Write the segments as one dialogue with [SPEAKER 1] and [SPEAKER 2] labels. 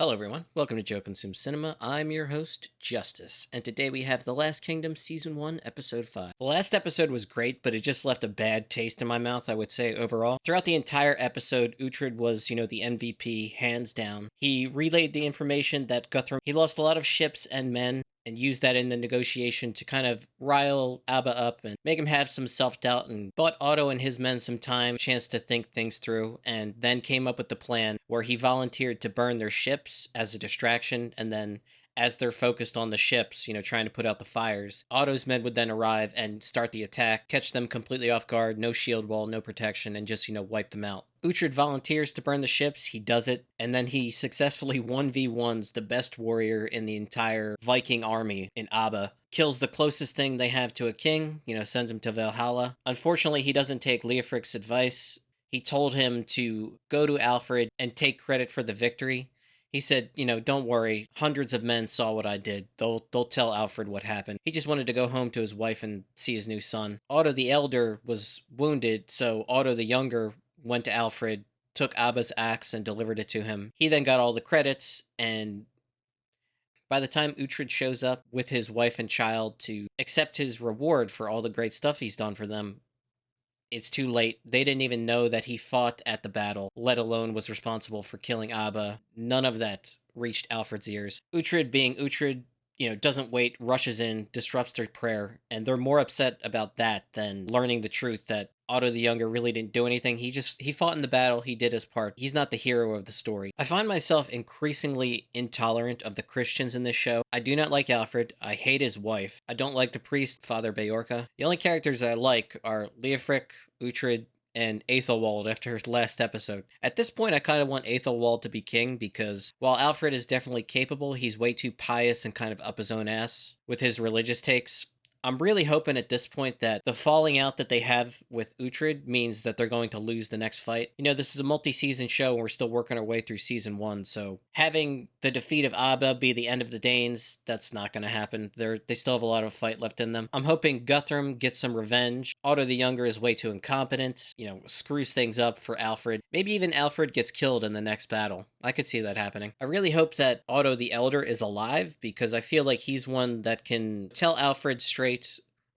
[SPEAKER 1] Hello, everyone. Welcome to Joe Consume Cinema. I'm your host, Justice, and today we have The Last Kingdom, Season 1, Episode 5. The last episode was great, but it just left a bad taste in my mouth, I would say, overall. Throughout the entire episode, Uhtred was, the MVP, hands down. He relayed the information that Guthrum, he lost a lot of ships and men, and used that in the negotiation to kind of rile Abba up and make him have some self-doubt, and bought Otto and his men some time, a chance to think things through, and then came up with the plan where he volunteered to burn their ships as a distraction, and then as they're focused on the ships, trying to put out the fires, Otto's men would then arrive and start the attack, catch them completely off guard, no shield wall, no protection, and just, wipe them out. Uhtred volunteers to burn the ships, he does it, and then he successfully 1v1s the best warrior in the entire Viking army in Abba, kills the closest thing they have to a king, sends him to Valhalla. Unfortunately, he doesn't take Leofric's advice. He told him to go to Alfred and take credit for the victory. He said, don't worry, hundreds of men saw what I did. They'll tell Alfred what happened. He just wanted to go home to his wife and see his new son. Otto the Elder was wounded, so Otto the Younger went to Alfred, took Abba's axe and delivered it to him. He then got all the credits, and by the time Uhtred shows up with his wife and child to accept his reward for all the great stuff he's done for them, it's too late. They didn't even know that he fought at the battle, let alone was responsible for killing Abba. None of that reached Alfred's ears. Uhtred, being Uhtred, doesn't wait, rushes in, disrupts their prayer, and they're more upset about that than learning the truth that Otto the Younger really didn't do anything. He fought in the battle, he did his part. He's not the hero of the story. I find myself increasingly intolerant of the Christians in this show. I do not like Alfred. I hate his wife. I don't like the priest, Father Beorca. The only characters I like are Leofric, Uhtred, and Aethelwald after his last episode. At this point, I kind of want Aethelwald to be king because while Alfred is definitely capable, he's way too pious and kind of up his own ass with his religious takes. I'm really hoping at this point that the falling out that they have with Uhtred means that they're going to lose the next fight. This is a multi-season show and we're still working our way through season 1, so having the defeat of Abba be the end of the Danes, that's not going to happen. They still have a lot of fight left in them. I'm hoping Guthrum gets some revenge. Otto the Younger is way too incompetent, screws things up for Alfred. Maybe even Alfred gets killed in the next battle. I could see that happening. I really hope that Otto the Elder is alive because I feel like he's one that can tell Alfred straight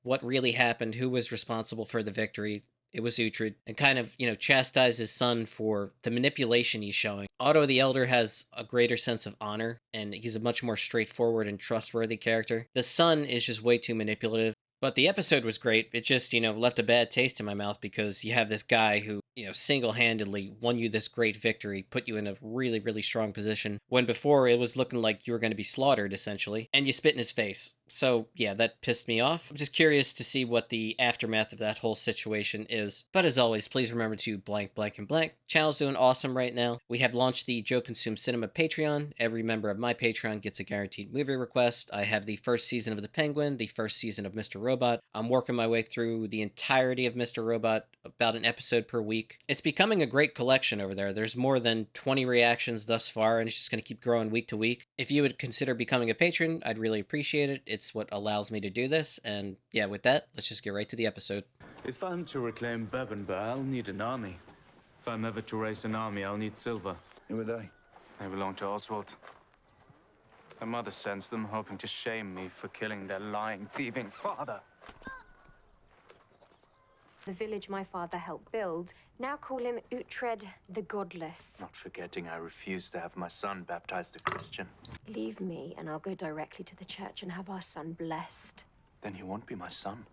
[SPEAKER 1] what really happened, who was responsible for the victory. It was Uhtred, and kind of, chastise his son for the manipulation he's showing. Otto the Elder has a greater sense of honor, and he's a much more straightforward and trustworthy character. The son is just way too manipulative. But the episode was great. It just, left a bad taste in my mouth because you have this guy who, single-handedly won you this great victory, put you in a really, really strong position, when before it was looking like you were going to be slaughtered, essentially, and you spit in his face. So, yeah, that pissed me off. I'm just curious to see what the aftermath of that whole situation is. But as always, please remember to blank, blank, and blank. Channel's doing awesome right now. We have launched the Joe Consume Cinema Patreon. Every member of my Patreon gets a guaranteed movie request. I have the first season of The Penguin, the first season of Mr. Robot. I'm working my way through the entirety of Mr. Robot, about an episode per week. It's becoming a great collection over there. There's more than 20 reactions thus far, and it's just going to keep growing week to week. If you would consider becoming a patron, I'd really appreciate it. It's what allows me to do this, and yeah, with that, let's just get right to the episode.
[SPEAKER 2] If I'm to reclaim Bebbanburg, I'll need an army. If I'm ever to raise an army, I'll need silver.
[SPEAKER 3] Who are they?
[SPEAKER 2] They belong to Oswald. Their mother sends them, hoping to shame me for killing their lying, thieving father.
[SPEAKER 4] The village my father helped build, now call him Uhtred the Godless.
[SPEAKER 2] Not forgetting I refused to have my son baptized a Christian.
[SPEAKER 4] Leave me, and I'll go directly to the church and have our son blessed.
[SPEAKER 2] Then he won't be my son.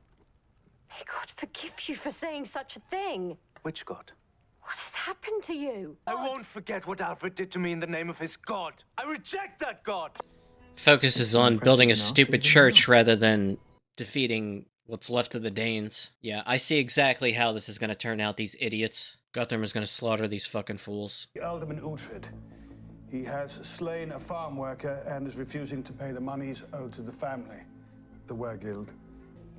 [SPEAKER 4] May God forgive you for saying such a thing.
[SPEAKER 2] Which God?
[SPEAKER 4] What has happened to you?
[SPEAKER 2] I won't forget what Alfred did to me in the name of his God. I reject that God!
[SPEAKER 1] Focuses on building a stupid church rather than defeating what's left of the Danes. Yeah, I see exactly how this is going to turn out, these idiots. Guthrum is going to slaughter these fucking fools.
[SPEAKER 3] The Alderman Uhtred. He has slain a farm worker and is refusing to pay the monies owed to the family, the Were-Guild.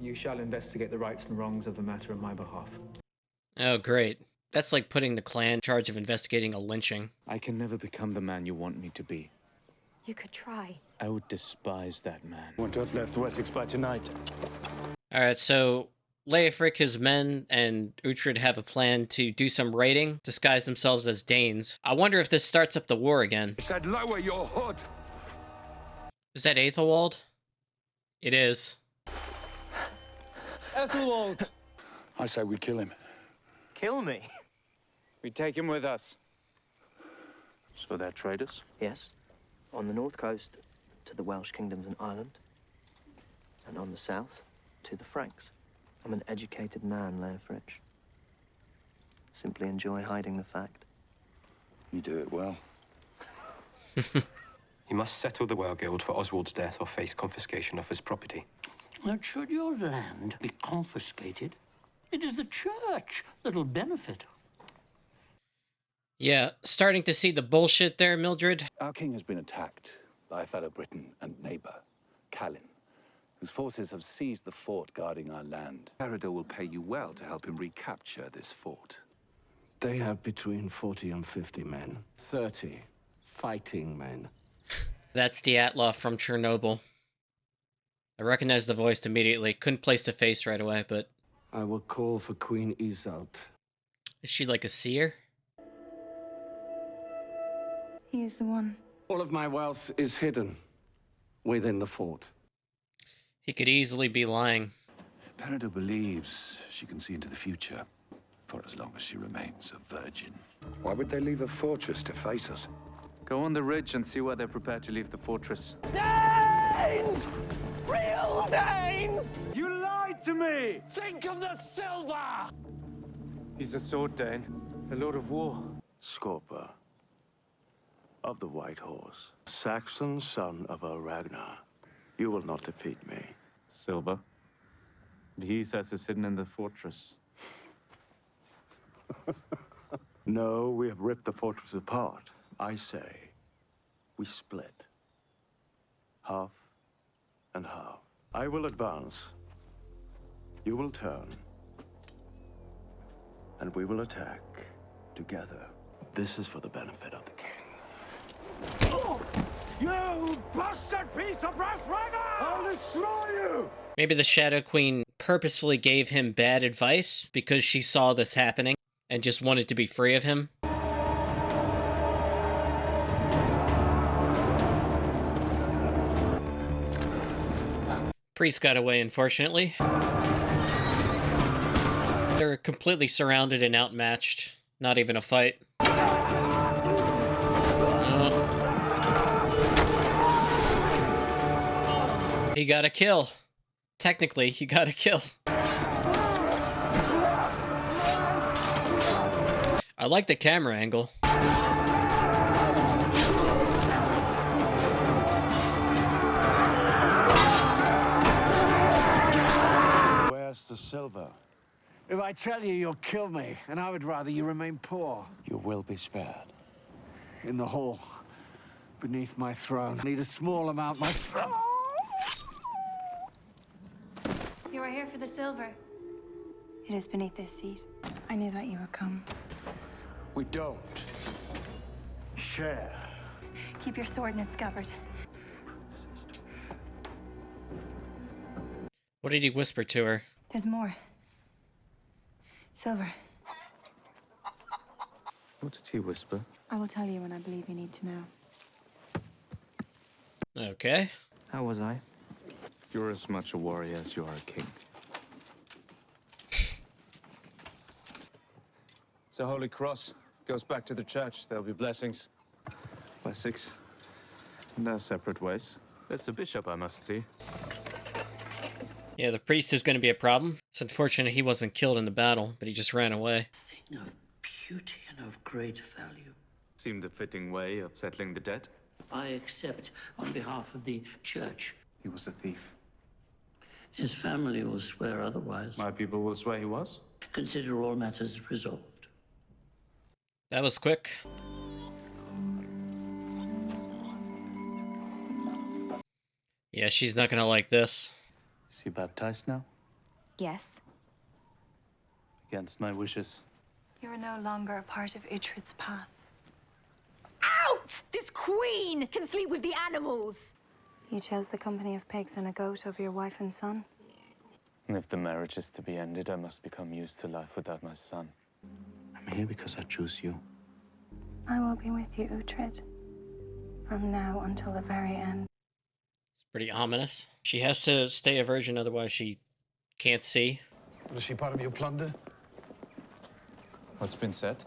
[SPEAKER 5] You shall investigate the rights and wrongs of the matter on my behalf.
[SPEAKER 1] Oh, great. That's like putting the clan in charge of investigating a lynching.
[SPEAKER 2] I can never become the man you want me to be.
[SPEAKER 4] You could try.
[SPEAKER 2] I would despise that man.
[SPEAKER 3] Want to have left Wessex by tonight.
[SPEAKER 1] Alright, so Leofric, his men, and Uhtred have a plan to do some raiding, disguise themselves as Danes. I wonder if this starts up the war again.
[SPEAKER 6] I said lower your hood.
[SPEAKER 1] Is that Aethelwald? It is.
[SPEAKER 7] Ethelwald!
[SPEAKER 3] I say we kill him.
[SPEAKER 7] Kill me?
[SPEAKER 2] We take him with us. So they're traitors?
[SPEAKER 7] Yes. On the north coast, to the Welsh kingdoms in Ireland. And on the south, to the Franks. I'm an educated man, Leofric. Simply enjoy hiding the fact.
[SPEAKER 3] You do it well.
[SPEAKER 8] He must settle the Well Guild for Oswald's death or face confiscation of his property.
[SPEAKER 9] And should your land be confiscated, it is the church that'll benefit.
[SPEAKER 1] Yeah, starting to see the bullshit there, Mildred.
[SPEAKER 10] Our king has been attacked by a fellow Briton and neighbor, Callan, whose forces have seized the fort guarding our land.
[SPEAKER 6] Peridot will pay you well to help him recapture this fort.
[SPEAKER 9] They have between 40 and 50 men. 30 fighting men.
[SPEAKER 1] That's Dyatlov from Chernobyl. I recognized the voice immediately. Couldn't place the face right away, but...
[SPEAKER 9] I will call for Queen Isolde.
[SPEAKER 1] Is she like a seer?
[SPEAKER 11] He is the one.
[SPEAKER 9] All of my wealth is hidden within the fort.
[SPEAKER 1] He could easily be lying.
[SPEAKER 10] Peridot believes she can see into the future, for as long as she remains a virgin.
[SPEAKER 6] Why would they leave a fortress to face us?
[SPEAKER 2] Go on the ridge and see where they're prepared to leave the fortress.
[SPEAKER 7] Danes! Real Danes!
[SPEAKER 3] You lied to me!
[SPEAKER 9] Think of the silver!
[SPEAKER 2] He's a sword Dane, a lord of war.
[SPEAKER 10] Scorpa of the White Horse, Saxon son of Earl Ragnar. You will not defeat me.
[SPEAKER 2] Silver. But he says it's hidden in the fortress.
[SPEAKER 10] No, we have ripped the fortress apart. I say, we split. Half and half. I will advance. You will turn. And we will attack together. This is for the benefit of the king.
[SPEAKER 3] Oh, you bastard piece of brass ragnar! I'll destroy you!
[SPEAKER 1] Maybe the Shadow Queen purposefully gave him bad advice because she saw this happening and just wanted to be free of him. Priest got away, unfortunately. They're completely surrounded and outmatched. Not even a fight. He got a kill. Technically, he got a kill. I like the camera angle.
[SPEAKER 10] Where's the silver?
[SPEAKER 9] If I tell you, you'll kill me, and I would rather you remain poor.
[SPEAKER 10] You will be spared.
[SPEAKER 9] In the hall, beneath my throne. I need a small amount myself.
[SPEAKER 11] You are here for the silver. It is beneath this seat. I knew that you would come.
[SPEAKER 10] We don't share.
[SPEAKER 11] Keep your sword in its scabbard.
[SPEAKER 1] What did he whisper to her?
[SPEAKER 11] There's more. Silver.
[SPEAKER 2] What did he whisper?
[SPEAKER 11] I will tell you when I believe you need to know.
[SPEAKER 1] Okay.
[SPEAKER 7] How was I?
[SPEAKER 2] You're as much a warrior as you are a king. So Holy Cross goes back to the church. There'll be blessings. Blessings. And our separate ways. That's the bishop, I must see.
[SPEAKER 1] Yeah, the priest is going to be a problem. It's unfortunate he wasn't killed in the battle, but he just ran away.
[SPEAKER 9] Thing of beauty and of great value.
[SPEAKER 2] Seemed a fitting way of settling the debt.
[SPEAKER 9] I accept on behalf of the church.
[SPEAKER 2] He was a thief.
[SPEAKER 9] His family will swear otherwise.
[SPEAKER 2] My people will swear he was.
[SPEAKER 9] Consider all matters resolved.
[SPEAKER 1] That was quick. Yeah, she's not going to like this.
[SPEAKER 2] Is he baptized now?
[SPEAKER 4] Yes.
[SPEAKER 2] Against my wishes.
[SPEAKER 11] You are no longer a part of Uhtred's path.
[SPEAKER 4] Out! This queen can sleep with the animals!
[SPEAKER 11] You chose the company of pigs and a goat over your wife and son.
[SPEAKER 2] And if the marriage is to be ended, I must become used to life without my son.
[SPEAKER 8] I'm here because I choose you.
[SPEAKER 11] I will be with you, Uhtred, from now until the very end.
[SPEAKER 1] It's pretty ominous. She has to stay a virgin, otherwise she can't see.
[SPEAKER 3] Is she part of your plunder?
[SPEAKER 2] What's been said?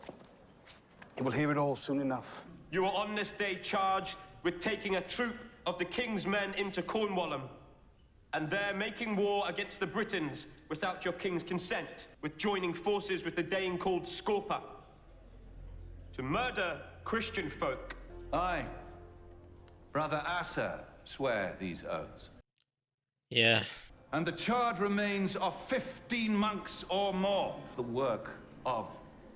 [SPEAKER 3] You will hear it all soon enough.
[SPEAKER 12] You are on this day charged with taking a troop of the king's men into Cornwall, and there making war against the Britons without your king's consent, with joining forces with the Dane called Scorpa, to murder Christian folk.
[SPEAKER 6] I, Brother Asa, swear these oaths.
[SPEAKER 1] Yeah.
[SPEAKER 6] And the charge remains of 15 monks or more. The work of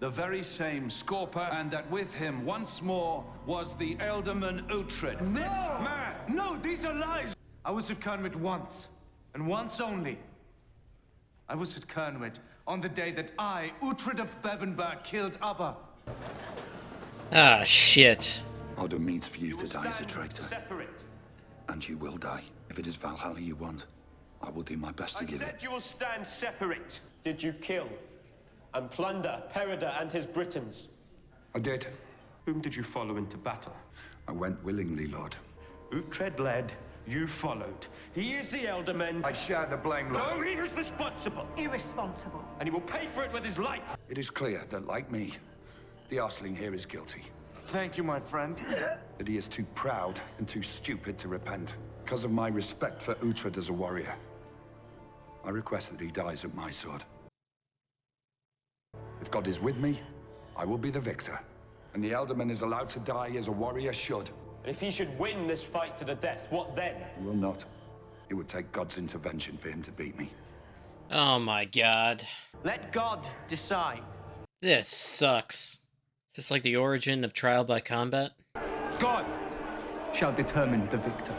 [SPEAKER 6] the very same Scorpa, and that with him once more was the Elderman Uhtred.
[SPEAKER 12] This man! No, these are lies! I was at Kernwit once, and once only. I was at Kernwit on the day that I, Uhtred of Bevenberg, killed Abba.
[SPEAKER 1] Ah, shit.
[SPEAKER 13] Odin means for you to die as a traitor.
[SPEAKER 12] Separate.
[SPEAKER 13] And you will die. If it is Valhalla you want, I will do my best to give it.
[SPEAKER 12] I said you will stand separate. Did you kill and plunder Peredur and his Britons?
[SPEAKER 13] I did.
[SPEAKER 12] Whom did you follow into battle?
[SPEAKER 13] I went willingly, Lord.
[SPEAKER 12] Uhtred led, you followed. He is the Elderman.
[SPEAKER 13] I share the blame, Lord.
[SPEAKER 12] No, he is responsible.
[SPEAKER 11] Irresponsible.
[SPEAKER 12] And he will pay for it with his life.
[SPEAKER 13] It is clear that, like me, the Arsling here is guilty.
[SPEAKER 12] Thank you, my friend.
[SPEAKER 13] That he is too proud and too stupid to repent. Because of my respect for Uhtred as a warrior, I request that he dies at my sword. If God is with me, I will be the victor. And the Elderman is allowed to die as a warrior should.
[SPEAKER 12] And if he should win this fight to the death, what then?
[SPEAKER 13] He will not. It would take God's intervention for him to beat me.
[SPEAKER 1] Oh my god.
[SPEAKER 12] Let God decide.
[SPEAKER 1] This sucks. Is this like the origin of trial by combat?
[SPEAKER 5] God shall determine the victor.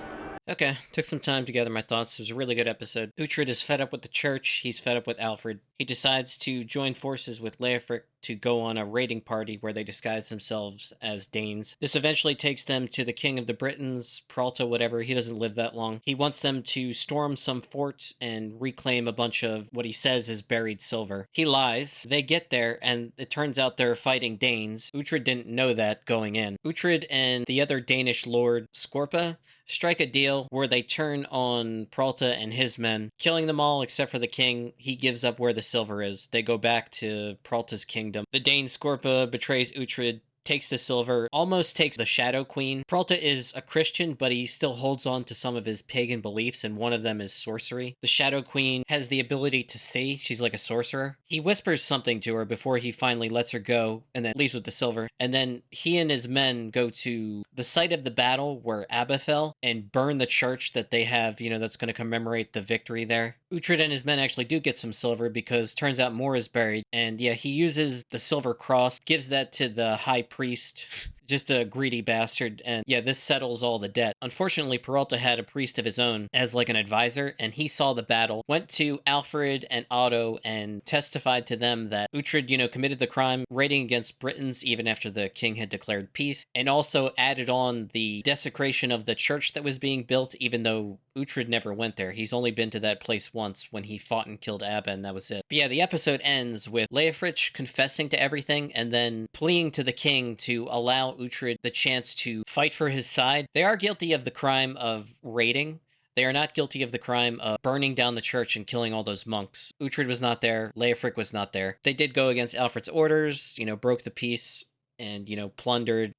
[SPEAKER 1] Okay, took some time to gather my thoughts. It was a really good episode. Uhtred is fed up with the church. He's fed up with Alfred. He decides to join forces with Leofric to go on a raiding party where they disguise themselves as Danes. This eventually takes them to the king of the Britons, Peralta, whatever. He doesn't live that long. He wants them to storm some fort and reclaim a bunch of what he says is buried silver. He lies. They get there, and it turns out they're fighting Danes. Uhtred didn't know that going in. Uhtred and the other Danish lord, Scorpa, strike a deal where they turn on Peralta and his men, killing them all except for the king. He gives up where the silver is. They go back to Peralta's kingdom. The Dane Scorpa betrays Uhtred, takes the silver, almost takes the Shadow Queen. Peralta is a Christian, but he still holds on to some of his pagan beliefs, and one of them is sorcery. The Shadow Queen has the ability to see. She's like a sorcerer. He whispers something to her before he finally lets her go, and then leaves with the silver. And then he and his men go to the site of the battle where Abba fell and burn the church that they have, that's going to commemorate the victory there. Uhtred and his men actually do get some silver because turns out more is buried. And yeah, he uses the silver cross, gives that to the high priest, just a greedy bastard, and yeah, this settles all the debt. Unfortunately, Peralta had a priest of his own as like an advisor, and he saw the battle, went to Alfred and Otto and testified to them that Uhtred, committed the crime, raiding against Britons even after the king had declared peace, and also added on the desecration of the church that was being built, even though Uhtred never went there. He's only been to that place once when he fought and killed Abba, and that was it. But yeah, the episode ends with Leofric confessing to everything and then pleading to the king to allow Uhtred the chance to fight for his side. They are guilty of the crime of raiding. They are not guilty of the crime of burning down the church and killing all those monks. Uhtred was not there. Leofric was not there. They did go against Alfred's orders, broke the peace and, plundered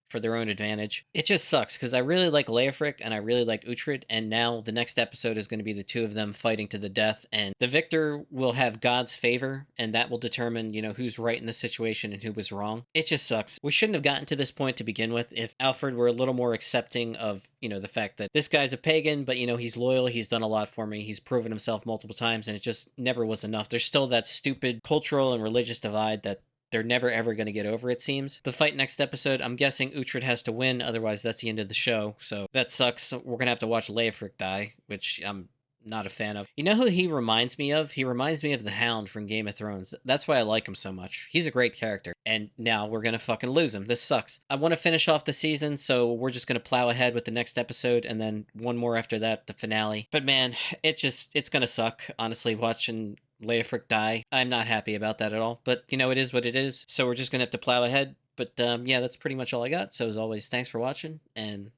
[SPEAKER 1] for their own advantage. It just sucks because I really like Leofric and I really like Uhtred, and now the next episode is going to be the two of them fighting to the death, and the victor will have God's favor, and that will determine, who's right in the situation and who was wrong. It just sucks. We shouldn't have gotten to this point to begin with if Alfred were a little more accepting of, the fact that this guy's a pagan, but, he's loyal, he's done a lot for me, he's proven himself multiple times, and it just never was enough. There's still that stupid cultural and religious divide that they're never ever going to get over, it seems. The fight next episode, I'm guessing Uhtred has to win, otherwise that's the end of the show. So that sucks. We're going to have to watch Leofric die, which I'm not a fan of. You know who he reminds me of? He reminds me of the Hound from Game of Thrones. That's why I like him so much. He's a great character. And now we're gonna fucking lose him. This sucks. I want to finish off the season, so we're just gonna plow ahead with the next episode, and then one more after that, the finale. But man, it's gonna suck, honestly, watching Leofric die. I'm not happy about that at all. But, you know, it is what it is, so we're just gonna have to plow ahead. But, yeah, that's pretty much all I got. So, as always, thanks for watching, and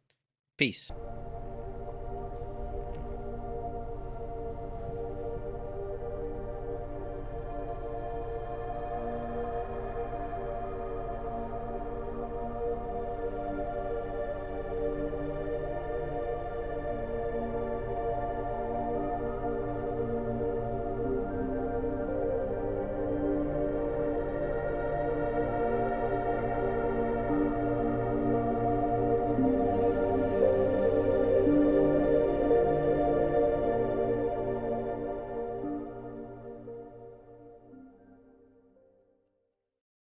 [SPEAKER 1] peace.